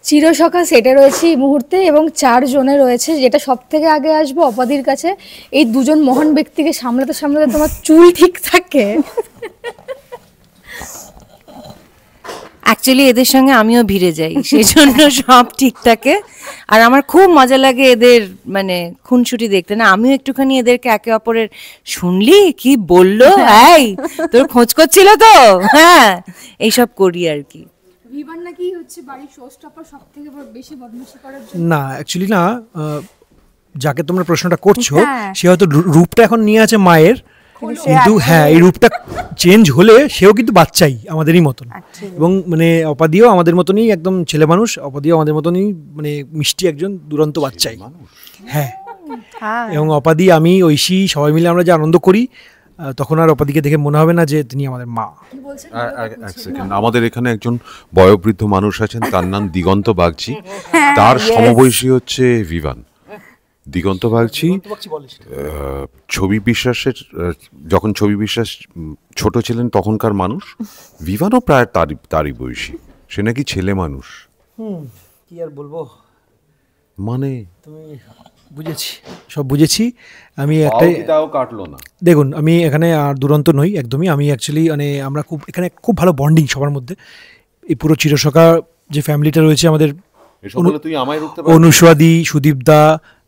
চিরসখা সেটে রয়েছে এই মুহূর্তে এবং 4 জনে রয়েছে, যেটা সব থেকে আগে আসবো অপাদির কাছে। এই দুজন মহান ব্যক্তিকে সামলাতে সামলাতে তোমার চুল ঠিক থাকে? অ্যাকচুয়ালি এদের সঙ্গে আমিও ভিড়ে যাই, সেই জন্য সব ঠিক থাকে। আর আমার খুব মজা লাগে এদের মানে খুনসুটি দেখতে। না, আমিও একটুখানি এদেরকে একে অপরের শুনলি কি বললো, এই তোর খোঁজ করছিল তো, হ্যাঁ এইসব করি আর কি। ভিভান নাকি হচ্ছে বাড়ির শোস্টপার সবথেকে বেশি বদমাশি করার জন্য। না অ্যাকচুয়ালি না, যাকে তোমরা প্রশ্নটা করছো সে হয়তো রূপটা এখন নিয়ে আছে মায়ের, কিন্তু হ্যাঁ এই রূপটা চেঞ্জ হলে সেও কিন্তু বাচ্চাই আমাদেরই মতন। এবং মানে অপাদিও আমাদের মতনই একদম ছেলে মানুষ, অপাদিও আমাদের মতনই মানে মিষ্টি একজন দুরন্ত বাচ্চাই। হ্যাঁ, এবং অপাদি আমি ঐশী সবাই মিলে আমরা যে আনন্দ করি, তখন আর অপাদিকে দেখে মনে হবে না যে তিনি আমাদের মা। এক সেকেন্ড, আমাদের এখানে একজন বয়োবৃদ্ধ মানুষ আছেন, তার নাম দিগন্ত বাগচি, তার সমবয়সী হচ্ছে ভিভান। দিগন্ত বাগচি ছবি বিশ্বাসের, যখন ছবি বিশ্বাস ছোট ছিলেন তখনকার মানুষ। ভিভানও প্রায় তারই বয়সী, সে নাকি ছেলে মানুষ। কি আর বলবো, মানে তুমি বুঝেছি, সব বুঝেছি। আমি একটাই কাটলো না, দেখুন আমি এখানে আর দুরন্ত নই একদমই। আমি অ্যাকচুয়ালি মানে আমরা খুব এখানে খুব ভালো বন্ডিং সবার মধ্যে। এই পুরো চিরসখা যে ফ্যামিলিটা রয়েছে আমাদের, অনুস্বাদী, সুদীপদা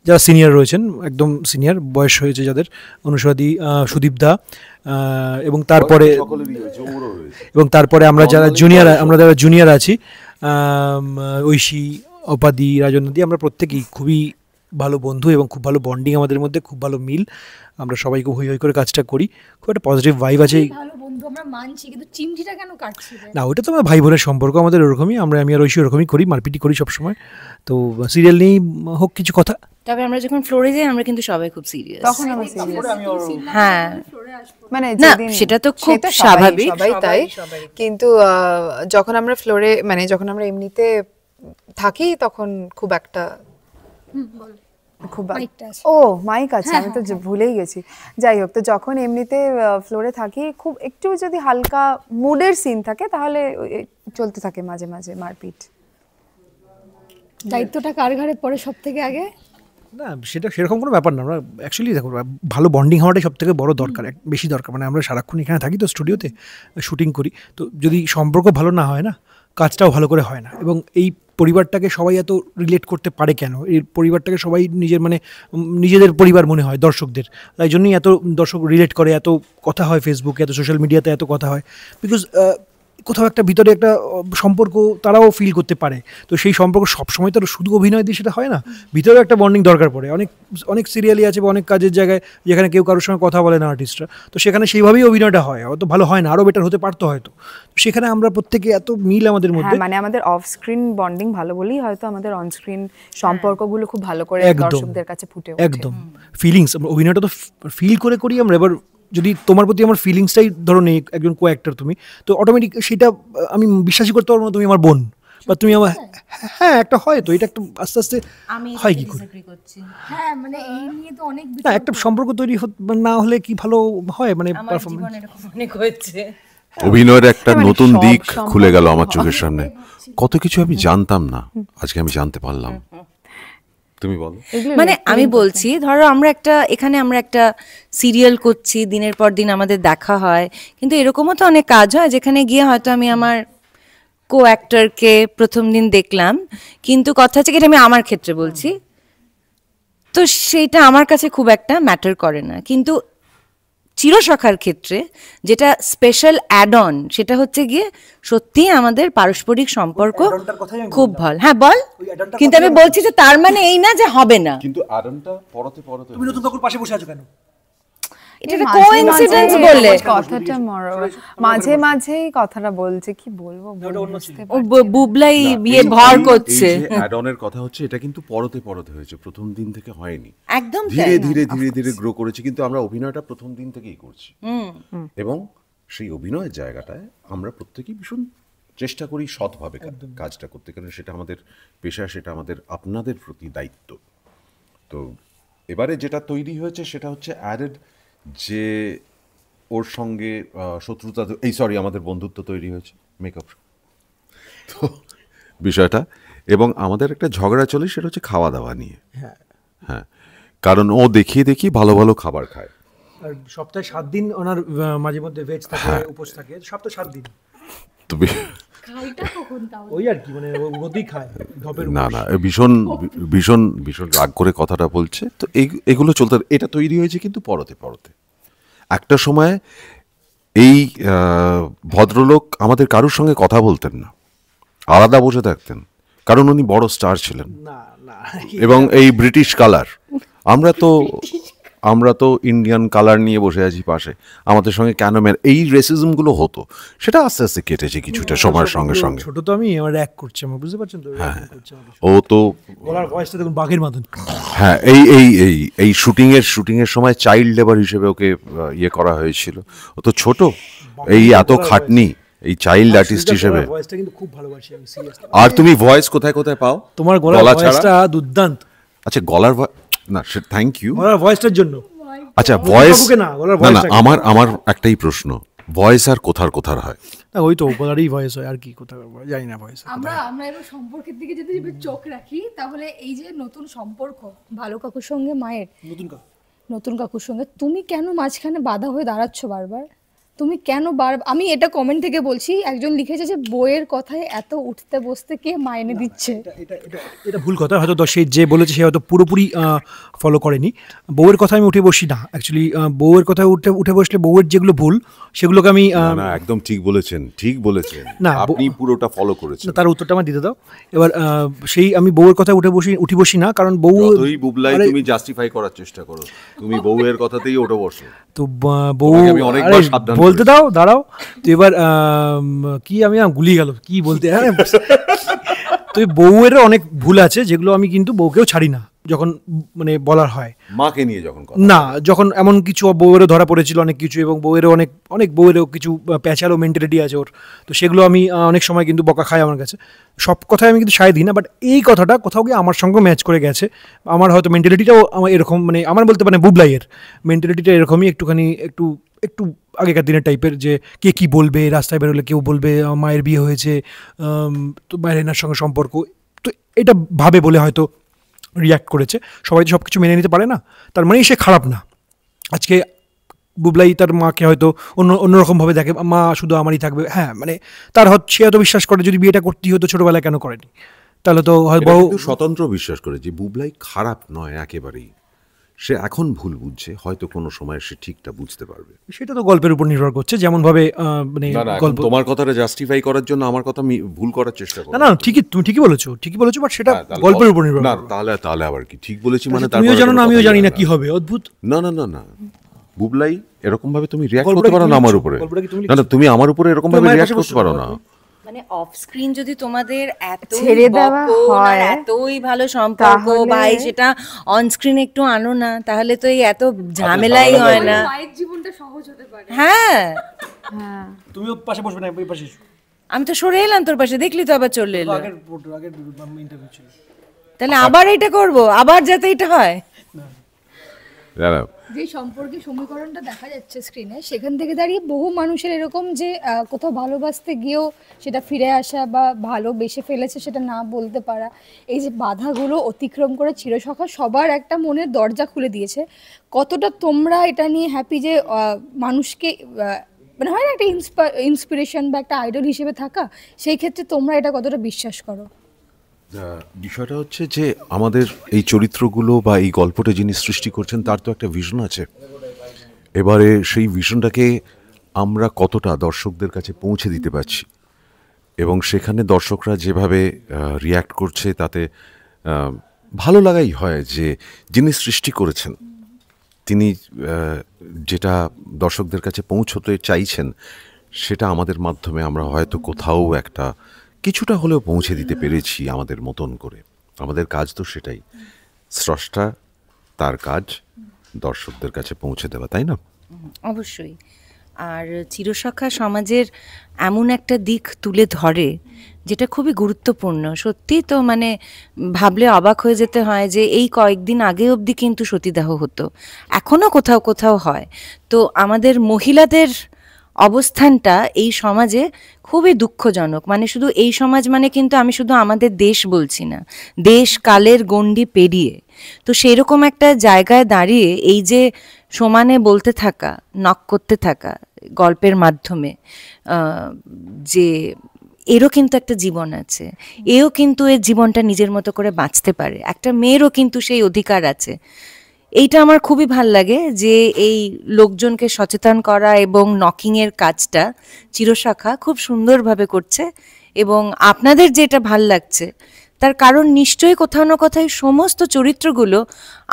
যারা সিনিয়র রয়েছেন, একদম সিনিয়র বয়স হয়েছে যাদের, অনুস্বাদী, সুদীপদা, এবং তারপরে আমরা যারা জুনিয়র আছি, ঐশী, অপাদি, রাজনদী, আমরা প্রত্যেকেই খুবই ভালো বন্ধু এবং খুব ভালো বন্ডিং আমাদের মধ্যে, খুব ভালো মিল। আমরা সবাই খুব হই হই করে কাজটা করি, খুব একটা পজিটিভ ভাইব আছে। না ওটা তো আমার ভাই বোনের সম্পর্ক, আমাদের ওরকমই, আমি আর ঐশী ওরকমই করি, মারপিটি করি সবসময়। তো সিরিয়াল নিয়েই হোক কিছু কথা। তবে আমরা যখন ফ্লোরে যাই আমরা কিন্তু সবাই খুব সিরিয়াস। তখন আমরা সিরিয়াস, হ্যাঁ মানে সেটা তো খুব স্বাভাবিক, সবাই তাই। কিন্তু যখন আমরা ফ্লোরে মানে যখন আমরা এমনিতে থাকি তখন খুব একটা মাইক আছে, আমি তো ভুলেই গেছি। যাই হোক, তো যখন এমনিতে ফ্লোরে থাকি খুব একটু যদি হালকা মুডের সিন থাকে তাহলে চলতে থাকে মাঝে মাঝে মারপিট। দায়িত্বটা কার ঘাড়ে পড়ে সব থেকে আগে? না সেটা সেরকম কোনো ব্যাপার না। আমরা অ্যাকচুয়ালি দেখো, ভালো বন্ডিং হওয়াটাই সব থেকে বড় দরকার, বেশি দরকার। মানে আমরা সারাক্ষণ এখানে থাকি তো, স্টুডিওতে শুটিং করি, তো যদি সম্পর্ক ভালো না হয় না, কাজটাও ভালো করে হয় না। এবং এই পরিবারটাকে সবাই এত রিলেট করতে পারে কেন, এই পরিবারটাকে সবাই নিজেদের পরিবার মনে হয় দর্শকদের, তাই জন্যই এত দর্শক রিলেট করে, এত কথা হয় ফেসবুকে, এত সোশ্যাল মিডিয়াতে এত কথা হয়, বিকজ কোথাও একটা ভিতরে একটা সম্পর্ক তারাও ফিল করতে পারে। তো সেই সম্পর্ক সবসময় তো শুধু অভিনয় দিয়ে সেটা হয় না, ভিতরেও একটা বন্ডিং দরকার পড়ে। অনেক সিরিয়ালই আছে বা অনেক কাজের জায়গায় যেখানে কেউ কারোর সঙ্গে কথা বলে না আর্টিস্টরা, তো সেখানে সেইভাবেই অভিনয়টা হয়, অত ভালো হয় না, আরও বেটার হতে পারতো হয়তো। সেখানে আমরা প্রত্যেকে এত মিল আমাদের মধ্যে, মানে আমাদের অফ স্ক্রিন বন্ডিং ভালো বলেই হয়তো আমাদের অন স্ক্রিন সম্পর্কগুলো খুব ভালো করে দর্শকদের কাছে ফুটে ওঠে। একদম ফিলিংস, অভিনয়টা তো ফিল করে করি আমরা। এবার যদি তোমার প্রতি আমার ফিলিংসটাই ধরো নেই, একজন কো অ্যাক্টর তুমি, তো অটোমেটিক সেটা আমি বিশ্বাসই করতে পারবো না তুমি আমার বোন বা তুমি আমার, হ্যাঁ একটা হয় তো, এটা একটা আস্তে আস্তে হয় কি করে। হ্যাঁ মানে এই নিয়ে তো অনেক না একটা সম্পর্ক তৈরি না হলে কি ভালো হয়, মানে পারফরম্যান্স। অভিনয়ের একটা নতুন দিক খুলে গেল আমার চোখের সামনে, কত কিছু আমি জানতাম না, আজকে আমি জানতে পারলাম। তুমি বলো। মানে আমি বলছি, ধরো আমরা একটা সিরিয়াল করছি, দিনের পর দিন আমাদের দেখা হয়, কিন্তু এরকমও তো অনেক কাজ হয় যেখানে গিয়ে হয়তো আমি আমার কো অ্যাক্টরকে প্রথম দিন দেখলাম, কিন্তু কথা হচ্ছে কি, এটা আমি আমার ক্ষেত্রে বলছি, তো সেইটা আমার কাছে খুব একটা ম্যাটার করে না। কিন্তু চিরসখার ক্ষেত্রে যেটা স্পেশাল অ্যাড অন, সেটা হচ্ছে গিয়ে সত্যি আমাদের পারস্পরিক সম্পর্ক খুব ভালো। হ্যাঁ বল, কিন্তু আমি বলছি যে তার মানে এই না যে হবে না। কিন্তু অ্যাডনটা পরতে তুমি নতুন কাকুর পাশে বসে আছো কেন? এটা কোইন্সিডেন্স বলে কথাটা মাঝে মাঝেই কথাটা বলছে, কি বলবো, বুবলাই বিয়ে ভর করছে। অ্যাডনের কথা হচ্ছে, এটা কিন্তু পরতে হয়েছে, প্রথম দিন থেকে হয়নি, একদম ধীরে ধীরে ধীরে ধীরে গ্রো করেছি। কিন্তু আমরা অভিনয়টা প্রথম দিন থেকেই করছি, এবং সেই অভিনয়ের জায়গাটায় আমরা প্রত্যেকেই ভীষণ চেষ্টা করি সৎভাবে কাজটা করতে, কারণ সেটা আমাদের পেশা, সেটা আমাদের আপনাদের প্রতি দায়িত্ব। তো এবারে যেটা তৈরি হয়েছে সেটা হচ্ছে অ্যাডেড, যে ওর সঙ্গে শত্রুতা, আমাদের বন্ধুত্ব তৈরি হয়েছে মেকআপ। তো বিষয়টা এবং আমাদের একটা ঝগড়া চলে, সেটা হচ্ছে খাওয়া দাওয়া নিয়ে। হ্যাঁ, কারণ ও দেখিয়ে দেখিয়ে ভালো ভালো খাবার খায়। আর সপ্তাহে 7 দিন ওনার মাঝে মধ্যে ভেজ থাকে, উপোস থাকে, সপ্তাহে 7 দিন। তবে ওই আর কি, মানে রোদই খায় ঢপের না না, ভীষণ ভীষণ ভীষণ রাগ করে কথাটা বলছে। তো এগুলো চলতে, এটা তৈরি হয়েছে কিন্তু পরতে পরতে। একটা সময় এই ভদ্রলোক আমাদের কারোর সঙ্গে কথা বলতেন না, আলাদা বসে থাকতেন, কারণ উনি বড় স্টার ছিলেন। না না, এবং এই ব্রিটিশ কালার, আমরা তো ইন্ডিয়ান কালার নিয়ে বসে আছি পাশে, আমাদের সঙ্গে কেন এই রেসিজমগুলো হতো, সেটা আস্তে আস্তে কেটেছে কিছুটা সময়ের সঙ্গে সঙ্গে। ছোট তো আমি আমার র্যাক করছে, আমার বুঝতে পারছেন তো, ও তো গলার ভয়েসটা দেখুন বাঘের মতন। হ্যাঁ, এই শুটিং এর সময় চাইল্ড লেবার হিসেবে ওকে ইয়ে করা হয়েছিল। ও তো ছোট, এই এত খাটনি, এই চাইল্ড আর্টিস্ট হিসেবে। ভয়েসটা কিন্তু খুব ভালোবাসি আমি, সিরিয়াসলি। আর তুমি ভয়েস কোথায় কোথায় পাও? তোমার গলার ভয়েসটা দুর্দান্ত। আচ্ছা, গলার না, থ্যাংক ইউ গলার ভয়েসটার জন্য। আচ্ছা, ভয়েস না, না, আমার একটাই প্রশ্ন, ভয়েস আর কোথার হয়? না, ওই তো গলারই ভয়েস হয়, আর কি কোথাও জানি না ভয়েস। আমরা এবার সম্পর্কের দিকে যদি চোখ রাখি, তাহলে এই যে নতুন সম্পর্ক ভালো কাকুর সঙ্গে মায়ের, নতুন কাকুর সঙ্গে তুমি কেন মাঝখানে বাধা হয়ে দাঁড়াচ্ছ বারবার? তুমি কেন আমি এটা কমেন্ট থেকে বলছি, একজন লিখেছে যে বইয়ের কথায় এত উঠতে বসতে কে মাইনে দিচ্ছে। এটা ভুল কথা, হয়তো সে যে বলেছে সে হয়তো পুরোপুরি ফলো করেনি। বউয়ের কথা আমি উঠে বসি না অ্যাকচুয়ালি। বউয়ের কথায় উঠে বসলে বউয়ের যেগুলো ভুল সেগুলোকে আমি না, একদম ঠিক বলেছেন না, আপনি পুরোটা ফলো করেছেন। তার উত্তরটা আমার দিতে দাও এবার। সেই আমি বউয়ের কথায় উঠে বসি না, কারণ বউ বুবলাই তুমি জাস্টিফাই করার চেষ্টা করো, তুমি বউয়ের কথাতেই উঠে বসো। তো বউ বলতে দাও, দাঁড়াও। তো এবার কি আমি গুলিয়ে গেল কি বলতে, তো বউয়েরও অনেক ভুল আছে যেগুলো আমি কিন্তু বউকেও ছাড়ি না যখন মানে বলার হয়। মাকে নিয়ে যখন এমন কিছু বউয়েরও ধরা পড়েছিল অনেক কিছু, এবং বউয়েরও অনেক বউয়েরও কিছু প্যাচালো মেন্টালিটি আছে ওর, তো সেগুলো আমি অনেক সময় কিন্তু বকা খাই আমার কাছে। সব কথায় আমি কিন্তু সায় দিই না, বাট এই কথাটা কোথাও গিয়ে আমার সঙ্গে ম্যাচ করে গেছে। আমার হয়তো মেন্টালিটিটাও আমার এরকম, মানে আমার বলতে পারে বুবলাইয়ের মেন্টালিটিটা এরকমই, একটু আগেকার দিনের টাইপের, যে কে কী বলবে, রাস্তায় বেরোলে কেউ বলবে মায়ের বিয়ে হয়েছে, তো মায়ের এনার সঙ্গে সম্পর্ক, তো এটা ভাবে বলে হয়তো রিয়াক্ট করেছে। সবাই তো সব কিছু মেনে নিতে পারে না, তার মানে সে খারাপ না। আজকে বুবলাই তার মাকে হয়তো অন্যরকমভাবে দেখে, মা শুধু আমারই থাকবে, হ্যাঁ, মানে সে হয়তো বিশ্বাস করে যদি বিয়েটা করতেই হতো ছোটোবেলায় কেন করেনি, তাহলে তো বড় স্বতন্ত্র বিশ্বাস করে যে বুবলাই খারাপ নয় একেবারেই। সে এখন ভুল বুঝছে, হয়তো কোনো সময় সে ঠিকটা বুঝতে পারবে। সেটা তো গল্পের উপর নির্ভর করছে, যেমন ভাবে মানে গল্প। তোমার কথাটা জাস্টিফাই করার জন্য আমার কথা ভুল করার চেষ্টা করো। না, তুমি ঠিকই বলেছো, বাট সেটা গল্পের উপর নির্ভর। না, তাহলে আবার কি ঠিক বলেছি মানে? তুমিও জানো না, আমিও জানি না কি হবে, অদ্ভুত। না, বুবলাই এরকম ভাবে তুমি রিঅ্যাক্ট করতে পারো না আমার উপরে। না, তুমি আমার উপরে এরকম ভাবে রিঅ্যাক্ট করতে পারো না। মানে অফ স্ক্রিন যদি তোমাদের এত ছেড়ে দেওয়া হয়, এতই ভালো সম্পর্ক ভাই, সেটা অন স্ক্রিন একটু আনো না, তাহলে তো এই এত ঝামেলাই হয় না, মায়ের জীবনটা সহজ হতে পারে। হ্যাঁ, তুমিও পাশে বসবে না, ওই পাশে। আমি তো সরে এলাম তোর পাশে, দেখলি তো আবার চলে এলো। তাহলে আবার এটা করব, আবার যাতে এটা হয়। যে সম্পর্কে সমীকরণটা দেখা যাচ্ছে স্ক্রিনে, সেখান থেকে দাঁড়িয়ে বহু মানুষের এরকম যে কোথাও ভালোবাসতে গিয়েও সেটা ফিরে আসা, বা ভালোবেসে ফেলেছে সেটা না বলতে পারা, এই যে বাধাগুলো অতিক্রম করে চিরসখা সবার একটা মনের দরজা খুলে দিয়েছে। কতটা তোমরা এটা নিয়ে হ্যাপি যে মানুষকে মানে হয় না একটা ইন্সপিরেশন বা একটা আইডল হিসেবে থাকা, সেই ক্ষেত্রে তোমরা এটা কতটা বিশ্বাস করো? বিষয়টা হচ্ছে যে আমাদের এই চরিত্রগুলো বা এই গল্পটা যিনি সৃষ্টি করছেন তার তো একটা ভিশন আছে। এবারে সেই ভিশনটাকে আমরা কতটা দর্শকদের কাছে পৌঁছে দিতে পারছি, এবং সেখানে দর্শকরা যেভাবে রিয়্যাক্ট করছে তাতে ভালো লাগাই হয় যে যিনি সৃষ্টি করেছেন তিনি যেটা দর্শকদের কাছে পৌঁছতে চাইছেন সেটা আমাদের মাধ্যমে আমরা হয়তো কোথাও একটা কিছুটা হলেও পৌঁছে দিতে পেরেছি আমাদের মতন করে। আমাদের কাজ তো সেটাই, স্রষ্টা তার কাজ দর্শকদের কাছে পৌঁছে দেওয়া, তাই না? অবশ্যই। আর চিরসখা সমাজের এমন একটা দিক তুলে ধরে যেটা খুবই গুরুত্বপূর্ণ। সত্যি তো মানে ভাবলে অবাক হয়ে যেতে হয় যে এই কয়েকদিন আগে অবধি কিন্তু সতীদাহ হতো, এখনও কোথাও কোথাও হয়। তো আমাদের মহিলাদের অবস্থানটা এই সমাজে খুবই দুঃখজনক। মানে শুধু এই সমাজ মানে কিন্তু আমি শুধু আমাদের দেশ বলছি না, দেশ কালের গণ্ডি পেরিয়ে। তো সেরকম একটা জায়গায় দাঁড়িয়ে এই যে সমানে বলতে থাকা, নক করতে থাকা গল্পের মাধ্যমে যে এরও কিন্তু একটা জীবন আছে, এও কিন্তু এর জীবনটা নিজের মতো করে বাঁচতে পারে, একটা মেয়েরও কিন্তু সেই অধিকার আছে। এইটা আমার খুবই ভাল লাগে যে এই লোকজনকে সচেতন করা এবং নকিংয়ের কাজটা চিরশাখা খুব সুন্দরভাবে করছে। এবং আপনাদের যেটা ভাল লাগছে তার কারণ নিশ্চয়ই কোথাও না কোথায় সমস্ত চরিত্রগুলো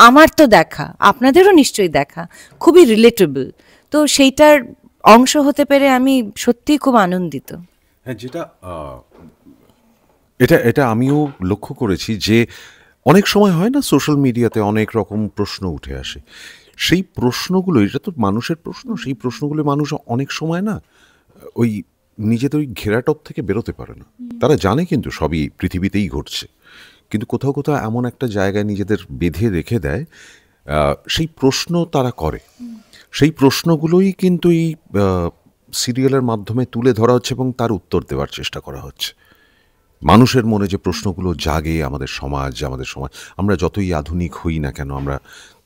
আমার তো দেখা, আপনাদেরও নিশ্চয়ই দেখা, খুবই রিলেটেবল। তো সেইটার অংশ হতে পেরে আমি সত্যিই খুব আনন্দিত। হ্যাঁ, যেটা এটা এটা আমিও লক্ষ্য করেছি যে অনেক সময় হয় না সোশ্যাল মিডিয়াতে অনেক রকম প্রশ্ন উঠে আসে, সেই প্রশ্নগুলো, এটা তো মানুষের প্রশ্ন, সেই প্রশ্নগুলো মানুষ অনেক সময় না ওই নিজেদের ওই ঘেরাটপ থেকে বেরোতে পারে না। তারা জানে কিন্তু সবই পৃথিবীতেই ঘটছে, কিন্তু কোথাও কোথাও এমন একটা জায়গায় নিজেদের বেঁধে রেখে দেয়, সেই প্রশ্ন তারা করে। সেই প্রশ্নগুলোই কিন্তু এই সিরিয়ালের মাধ্যমে তুলে ধরা হচ্ছে এবং তার উত্তর দেওয়ার চেষ্টা করা হচ্ছে। মানুষের মনে যে প্রশ্নগুলো জাগে, আমাদের সমাজ, আমরা যতই আধুনিক হই না কেন, আমরা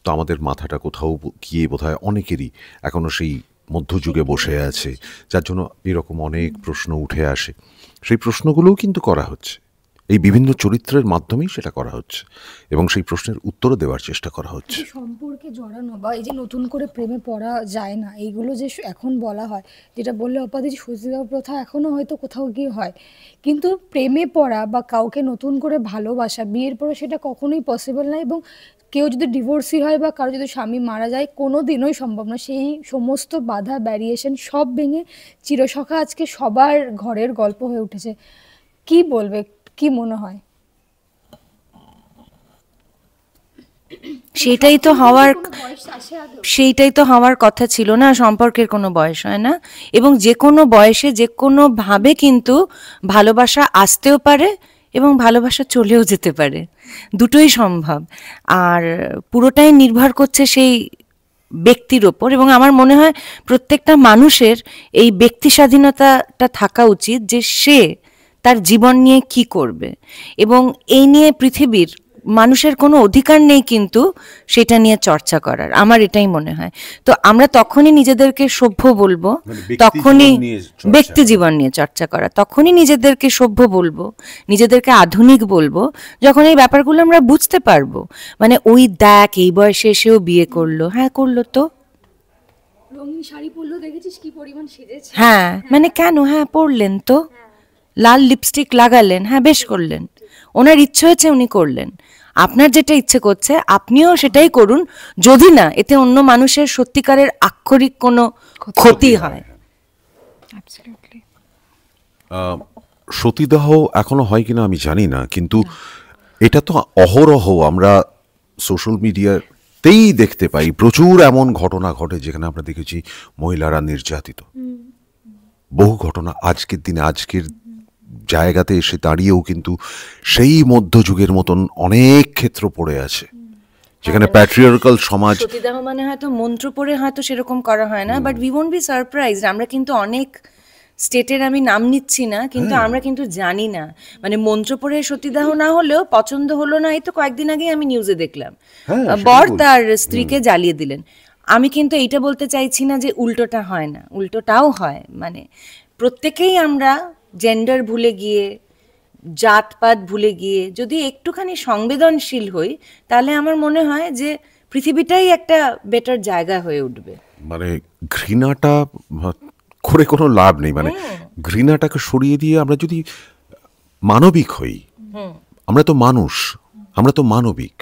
তো আমাদের মাথাটা কোথাও গিয়ে বোধহয় অনেকেরই এখনও সেই মধ্যযুগে বসে আছে, যার জন্য এরকম অনেক প্রশ্ন উঠে আসে। সেই প্রশ্নগুলোও কিন্তু করা হচ্ছে, এই বিভিন্ন চরিত্রের মাধ্যমেই সেটা করা হচ্ছে এবং সেই প্রশ্নের উত্তরও দেওয়ার চেষ্টা করা হচ্ছে। সম্পর্কে জড়ানো বা এই যে নতুন করে প্রেমে পড়া যায় না, এইগুলো যে এখন বলা হয়, যেটা বললে অপাদি সতীদাহ প্রথা এখনও হয়তো কোথাও গিয়ে হয়, কিন্তু প্রেমে পড়া বা কাউকে নতুন করে ভালোবাসা বিয়ের পরে সেটা কখনোই পসিবল না। এবং কেউ যদি ডিভোর্সি হয় বা কারো যদি স্বামী মারা যায়, কোনো দিনই সম্ভব না। সেই সমস্ত বাধা ব্যারিয়েশন সব ভেঙে চিরসখা আজকে সবার ঘরের গল্প হয়ে উঠেছে। কি বলবে, কি মনে হয়? সেইটাই তো হওয়ার কথা ছিল না। সম্পর্কের কোনো বয়স হয় না, এবং যে কোনো বয়সে যে কোনো ভাবে কিন্তু ভালোবাসা আসতেও পারে এবং ভালোবাসা চলেও যেতে পারে, দুটোই সম্ভব। আর পুরোটাই নির্ভর করছে সেই ব্যক্তির ওপর। এবং আমার মনে হয় প্রত্যেকটা মানুষের এই ব্যক্তি স্বাধীনতাটা থাকা উচিত যে সে তার জীবন নিয়ে কি করবে, এবং এই নিয়ে পৃথিবীর মানুষের কোনো অধিকার নেই কিন্তু সেটা নিয়ে চর্চা করার, আমার এটাই মনে হয়। তো আমরা তখনই নিজেদেরকে সভ্য বলবো, তখনই ব্যক্তি জীবন নিয়ে চর্চা করা, তখনই নিজেদেরকে সভ্য বলবো, নিজেদেরকে আধুনিক বলবো, যখন এই ব্যাপারগুলো আমরা বুঝতে পারবো। মানে ওই দেখ এই বয়সে এসেও বিয়ে করলো, হ্যাঁ করলো তো, রঙিন শাড়ি পরলো, দেখেছিস কি পরিমাণ সেজেছে, হ্যাঁ মানে কেন, হ্যাঁ পরলেন তো, লাল লিপস্টিক লাগালেন, হ্যাঁ বেশ করলেন, ওনার ইচ্ছে হয়েছে উনি করলেন। আপনার যেটা ইচ্ছে করছে আপনিও সেটাই করুন, যদি না এতে অন্য মানুষের সত্যিকারের আক্ষরিক কোনো ক্ষতি হয়। সতীদাহ এখনো হয় কিনা আমি জানি না, কিন্তু এটা তো অহরহ আমরা সোশ্যাল মিডিয়াতেই দেখতে পাই। প্রচুর এমন ঘটনা ঘটে যেখানে আমরা দেখেছি মহিলারা নির্যাতিত, বহু ঘটনা আজকের দিনে, আজকের জায়গাতে এসে দাঁড়িয়েও কিন্তু সেই মধ্যযুগের মতন অনেক ক্ষেত্র পড়ে আছে যেখানে প্যাট্রিয়ার্কাল সমাজ। সতীদাহ মানে হয়তো মন্ত্র পড়ে হয়তো সেরকম করা হয় না, but we won't be surprised. আমরা কিন্তু অনেক স্টেটের, আমি নাম নিচ্ছি না, কিন্তু আমরা কিন্তু জানি না, মানে মন্ত্র পড়ে সতীদাহ না হলেও পছন্দ হলো না, এই তো কয়েকদিন আগে আমি নিউজে দেখলাম বর তার স্ত্রীকে জ্বালিয়ে দিলেন। আমি কিন্তু এইটা বলতে চাইছি না যে উল্টোটা হয় না, উল্টোটাও হয়। মানে প্রত্যেকেই আমরা জেন্ডার ভুলে গিয়ে, জাতপাত ভুলে গিয়ে যদি একটুখানি সংবেদনশীল হই, তাহলে আমার মনে হয় যে পৃথিবীটাই একটা বেটার জায়গা হয়ে উঠবে। মানে ঘৃণাটা করে কোনো লাভ নেই, মানে ঘৃণাটাকে সরিয়ে দিয়ে আমরা যদি মানবিক হই, আমরা তো মানুষ, আমরা তো মানবিক,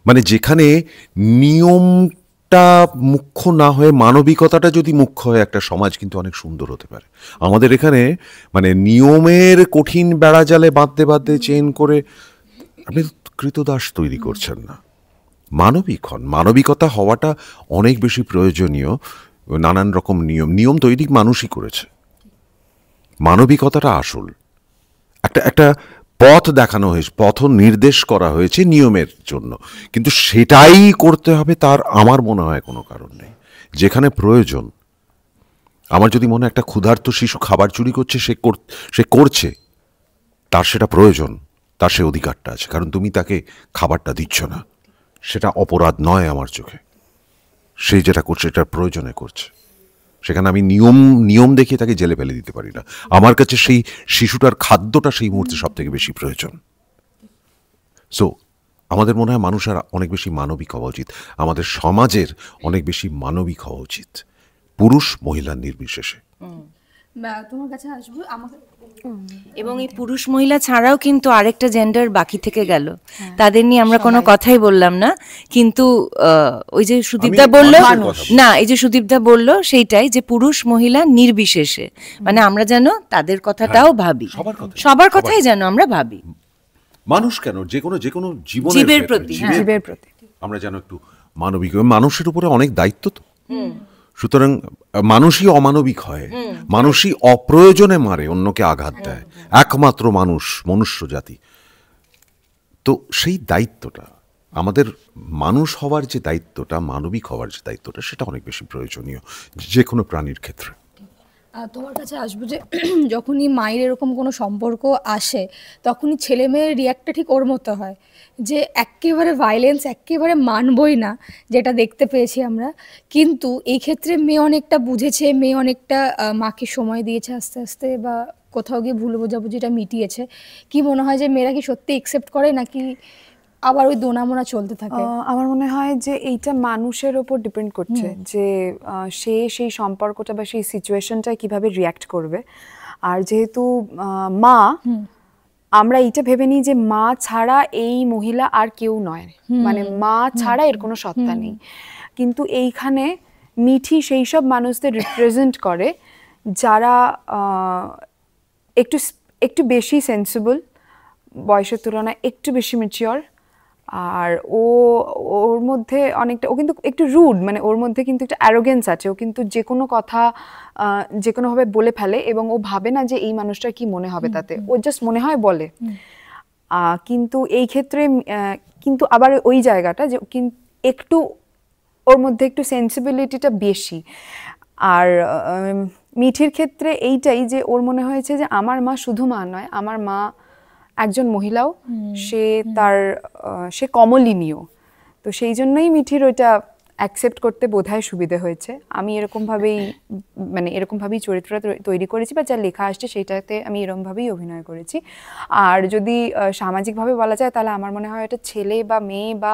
মানে যেখানে নিয়মটা মুখ্য না হয়ে মানবিকতাটা যদি মুখ্য হয়, একটা সমাজ কিন্তু অনেক সুন্দর হতে পারে। আমাদের এখানে মানে নিয়মের কঠিন বেড়াজালে বাঁধতে বাঁধতে চেন করে আপনি কৃতদাস তৈরি করছেন না। মানবিক হন, মানবিকতা হওয়াটা অনেক বেশি প্রয়োজনীয়। নানান রকম নিয়ম তৈরি মানুষই করেছে, মানবিকতাটা আসল। একটা পথ দেখানো হয়েছে, পথ নির্দেশ করা হয়েছে নিয়মের জন্য, কিন্তু সেটাই করতে হবে তার আমার মনে হয় কোনো কারণ নেই। যেখানে প্রয়োজন আমার যদি মনে হয় একটা ক্ষুধার্ত শিশু খাবার চুরি করছে, সে করছে, তার সেটা প্রয়োজন, তার সে অধিকারটা আছে, কারণ তুমি তাকে খাবারটা দিচ্ছ না, সেটা অপরাধ নয় আমার চোখে। সে যেটা করছে এটার প্রয়োজনে করছে, সেখানে আমি নিয়ম দেখিয়ে তাকে জেলে ফেলে দিতে পারি না। আমার কাছে সেই শিশুটার খাদ্যটা সেই মুহূর্তে সব থেকে বেশি প্রয়োজন। সো আমাদের মনে হয় মানুষের অনেক বেশি মানবিক হওয়া উচিত, আমাদের সমাজের অনেক বেশি মানবিক হওয়া উচিত, পুরুষ মহিলা নির্বিশেষে। তোমার কাছে আসবো আমাকে এবং এই পুরুষ মহিলা ছাড়াও কিন্তু আরেকটা জেন্ডার বাকি থেকে গেল, তাদের নিয়ে আমরা কোনো কথাই বললাম না। কিন্তু ওই যে সুদীপদা বলল, না এই যে সুদীপদা বলল সেইটাই, যে পুরুষ মহিলা নির্বিশেষে, মানে আমরা যেন তাদের কথাটাও ভাবি, সবার কথাই যেন আমরা ভাবি, মানুষ কেন, যে কোনো জীবের প্রতি, জীবের প্রতি আমরা যেন একটু মানবিক। মানুষের উপরে অনেক দায়িত্ব তো, সুতরাং মানুষই অমানবিক হয়, মানুষই অপ্রয়োজনে মারে, অন্যকে আঘাত দেয়, একমাত্র মনুষ্য জাতি। তো সেই দায়িত্বটা আমাদের, মানুষ হওয়ার যে দায়িত্বটা, মানবিক হওয়ার যে দায়িত্বটা, সেটা অনেক বেশি প্রয়োজনীয় যে কোনো প্রাণীর ক্ষেত্রে। তোমার কাছে আসবো যে যখনই মায়ের এরকম কোনো সম্পর্ক আসে, তখনই ছেলে মেয়ের রিয়াক্টটা ঠিক ওর মতো হয়, যে একেবারে ভায়োলেন্স একেবারে মানবই না, যেটা দেখতে পেয়েছি আমরা। কিন্তু এই ক্ষেত্রে মেয়ে অনেকটা বুঝেছে, মেয়ে অনেকটা মাকে সময় দিয়েছে আস্তে আস্তে, বা কোথাও গিয়ে ভুল বোঝাবুঝিটা মিটিয়েছে। কি মনে হয় যে মেয়েরা কি সত্যি একসেপ্ট করে, নাকি আবার ওই দোনামোনা চলতে থাকে? আমার মনে হয় যে এইটা মানুষের ওপর ডিপেন্ড করছে, যে সে সেই সম্পর্কটা বা সেই সিচুয়েশনটায় কিভাবে রিয়্যাক্ট করবে। আর যেহেতু মা, আমরা এইটা ভেবে নিই যে মা ছাড়া এই মহিলা আর কেউ নয়, মানে মা ছাড়া এর কোনো সত্তা নেই। কিন্তু এইখানে মিঠি সেই সব মানুষদের রিপ্রেজেন্ট করে যারা একটু বেশি সেন্সিবল, বয়সের তুলনায় একটু বেশি ম্যাচিওর। আর ওর মধ্যে অনেকটা, ও কিন্তু একটু রুড, মানে ওর মধ্যে কিন্তু একটা অ্যারোগেন্স আছে, ও কিন্তু যে কোনো কথা যে কোনোভাবে বলে ফেলে, এবং ও ভাবে না যে এই মানুষটার কি মনে হবে তাতে, ও জাস্ট মনে হয় বলে। কিন্তু এই ক্ষেত্রে কিন্তু আবার ওই জায়গাটা যে একটু ওর মধ্যে একটু সেন্সিবিলিটিটা বেশি। আর মিঠির ক্ষেত্রে এইটাই যে ওর মনে হয়েছে যে আমার মা শুধু মা নয়, আমার মা একজন মহিলাও, সে কমলিনীয়। তো সেই জন্যই মিঠির ওইটা অ্যাকসেপ্ট করতে বোধহয় সুবিধে হয়েছে। আমি এরকমভাবেই চরিত্রটা তৈরি করেছি, বা যা লেখা আসছে সেইটাতে আমি এরকমভাবেই অভিনয় করেছি। আর যদি সামাজিকভাবে বলা যায়, তাহলে আমার মনে হয় এটা ছেলে বা মেয়ে বা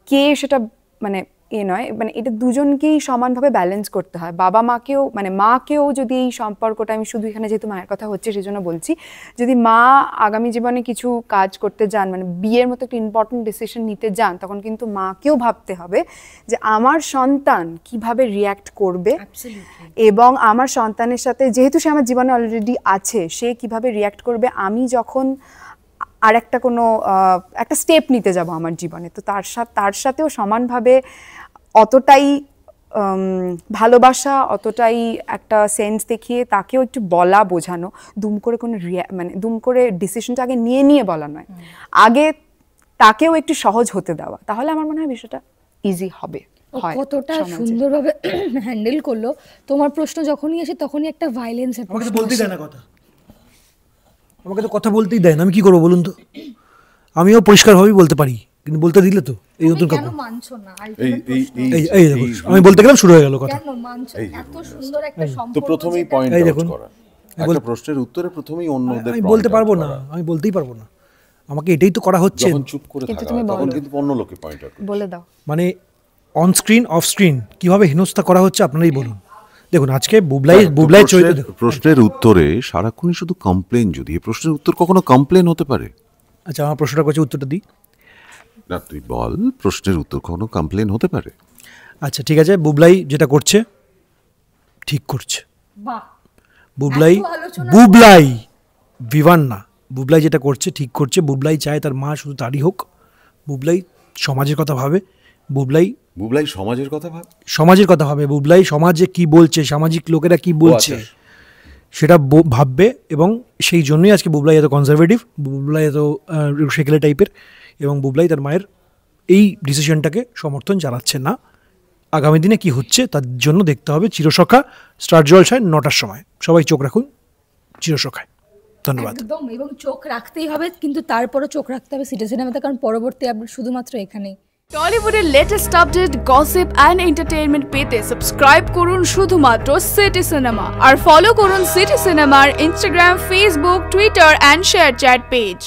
কে সেটা মানে নয়, মানে এটা দুজনকেই সমানভাবে ব্যালেন্স করতে হয়। বাবা মাকেও, মানে মাকেও যদি এই সম্পর্কটা, আমি শুধু এখানে যেহেতু মায়ের কথা হচ্ছে সেই জন্য বলছি, যদি মা আগামী জীবনে কিছু কাজ করতে যান, মানে বিয়ের মতো একটা ইম্পর্টেন্ট ডিসিশন নিতে যান, তখন কিন্তু মাকেও ভাবতে হবে যে আমার সন্তান কিভাবে রিয়্যাক্ট করবে, এবং আমার সন্তানের সাথে, যেহেতু সে আমার জীবনে অলরেডি আছে, সে কিভাবে রিয়্যাক্ট করবে আমি যখন আর একটা স্টেপ নিতে যাব আমার জীবনে। তো তার সাথেও সমানভাবে অতটাই ভালোবাসা, অতটাই একটা সেন্স দেখিয়ে তাকেও একটু বলা, বোঝানো, দুম করে ডিসিশনটা আগে নিয়ে বলা নয়, আগে তাকেও একটু সহজ হতে দেওয়া, তাহলে আমার মনে হয় বিষয়টা ইজি হবে। কতটা সুন্দরভাবে হ্যান্ডেল করলো। তোমার প্রশ্ন যখনই আসে তখনই একটা ভায়োলেন্স। আমাকে তো বলতেই দেয় না কথা, আমাকে তো কথা বলতেই দেয় না, আমি কি করবো বলুন তো? আমিও পরিষ্কারভাবেই বলতে পারি, কিন্তু বলতে দিলে তো এই নতুন কেন মানছো না? এই দেখো, আমি বলতে গেলাম শুরু হয়ে গেল কথা। কেন মানছো? এত সুন্দর একটা সম্পর্ক, তো প্রথমেই পয়েন্ট আউট করা, একটা প্রশ্নের উত্তরে প্রথমেই অন্যদের আমি বলতে পারবো না, আমি বলতেই পারবো না, আমাকে এটাই তো করা হচ্ছে। যখন চুপ করে থাকা তখন কিন্তু অন্য লোকে পয়েন্ট আউট বলে দাও। মানে অন স্ক্রিন অফ স্ক্রিন কিভাবে হেনস্থা করা হচ্ছে আপনারাই বলুন। দেখুন আজকে বুবলাই প্রশ্নের উত্তরে সারাক্ষণই শুধু কমপ্লেন, যদি এই প্রশ্নের উত্তর কখনো কমপ্লেন হতে পারে? আচ্ছা আমার প্রশ্নটা করছে, উত্তরটা দিই না, তুই বল, প্রশ্নের উত্তর কখনো কমপ্লেন হতে পারে? আচ্ছা ঠিক আছে, বুবলাই যেটা করছে ঠিক করছে। বুবলাই ভিভান না, বুবলাই যেটা করছে ঠিক করছে। বুবলাই চায় তার মা শুধু তারই হোক, বুবলাই সমাজের কথা ভাবে, বুবলাই সমাজের কথা ভাবে, বুবলাই সমাজে কি বলছে, সামাজিক লোকেরা কি বলছে সেটা ভাববে, এবং সেই জন্যই আজকে বুবলাই এত কনজারভেটিভ, বুবলাই এত সেকেলে টাইপের, এবং বুবলাই তার মায়ের এই ডিসিশনটাকে সমর্থন জানাচ্ছে না, আগামী দিনে কি হচ্ছে তার জন্য দেখতে হবে চিরসখা স্টার জলসায় 9টার সময়। সবাই চোখ রাখুন চিরসখায়। ধন্যবাদ। একদম, এবং চোখ রাখতেই হবে, কিন্তু তারপরও চোখ রাখতে হবে সিটি সিনেমাতে, কারণ পরবর্তী আপডেট শুধুমাত্র এখানেই। টলিউডের latest update, gossip and entertainment পেতে সাবস্ক্রাইব করুন শুধুমাত্র সিটি সিনেমা, আর ফলো করুন সিটি সিনেমার Instagram, Facebook, Twitter and ShareChat page.